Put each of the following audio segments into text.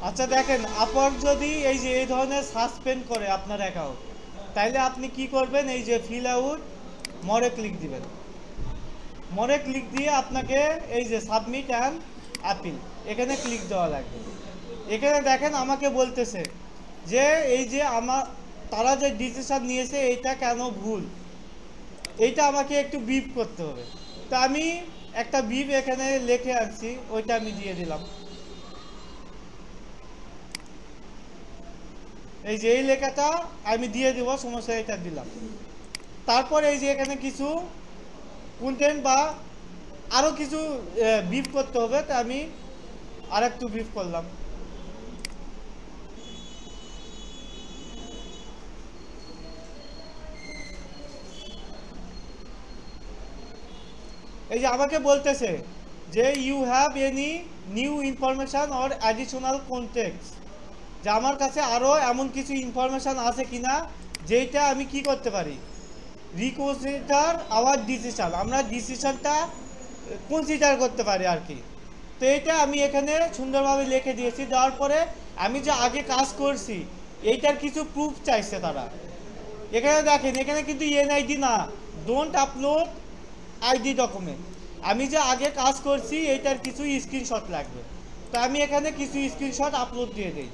আচ্ছা দেখেন, আপওয়ার্ক যদি এই যে এই ধরনের সাসপেন্ড করে আপনার অ্যাকাউন্ট, তাইলে আপনি কি করবেন, এই যে ফিল আউট মরে ক্লিক দিবেন। মরে ক্লিক দিয়ে আপনাকে এই যে সাবমিট অ্যান্ড অ্যাপিল, এখানে ক্লিক দেওয়া লাগবে। এখানে দেখেন আমাকে বলতেছে যে এই যে তারা যে ডিসিশন নিয়েছে এইটা কেন ভুল, এইটা আমাকে একটু বিপ করতে হবে। তো আমি একটা বিপ এখানে লিখে আনছি, ওইটা আমি দিয়ে দিলাম। এই যে এই লেখাটা আমি দিয়ে দিব, সমস্যা, এটা দিলাম। তারপর এই যে এখানে কিছু কন্টেন্ট বা আরও কিছু বিপ করতে হবে, তা আমি আর একটু বিপ করলাম। এই যে আমাকে বলতেছে যে you have any new information or additional context, যে আমার কাছে আরও এমন কিছু ইনফরমেশান আছে কিনা যেইটা আমি কি করতে পারি, রিকনসিডার আওয়ার ডিসিশন, আমরা ডিসিশনটা কনসিডার করতে পারি আর কি। তো এইটা আমি এখানে সুন্দরভাবে লিখে দিয়েছি। দেওয়ার পরে আমি যে আগে কাজ করছি এইটার কিছু প্রুফ চাইছে তারা। এখানে দেখেন, এখানে কিন্তু এনআইডি না, ডোন্ট আপলোড আইডি ডকুমেন্ট। আমি যে আগে কাজ করছি এইটার কিছু স্ক্রিনশট লাগবে। তো আমি এখানে কিছু স্ক্রিনশট আপলোড দিয়ে দিই,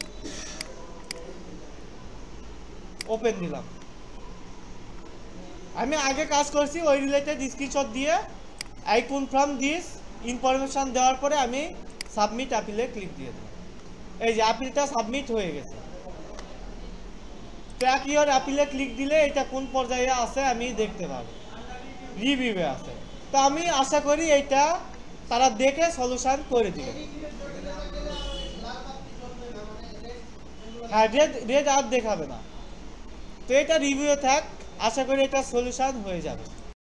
ওপেন দিলাম। আমি আগে কাজ করছি ওই রিলেটেড স্ক্রিনশট দিয়ে আই কনফার্ম দিস ইনফরমেশান দেওয়ার পরে আমি সাবমিট অ্যাপিলে ক্লিক দিয়ে দিলাম। এই যে অ্যাপিলটা সাবমিট হয়ে গেছে। ট্র্যাক ইওর অ্যাপিলে ক্লিক দিলে এটা কোন পর্যায়ে আছে আমি দেখতে পাবো, রিভিউয়ে আছে। তো আমি আশা করি এইটা তারা দেখে সলিউশন করে দিবে। হ্যাঁ, রেড রেড আর দেখাবে না। তো এটা রিভিউ থাক, আশা করি এটা সলিউশন হয়ে যাবে।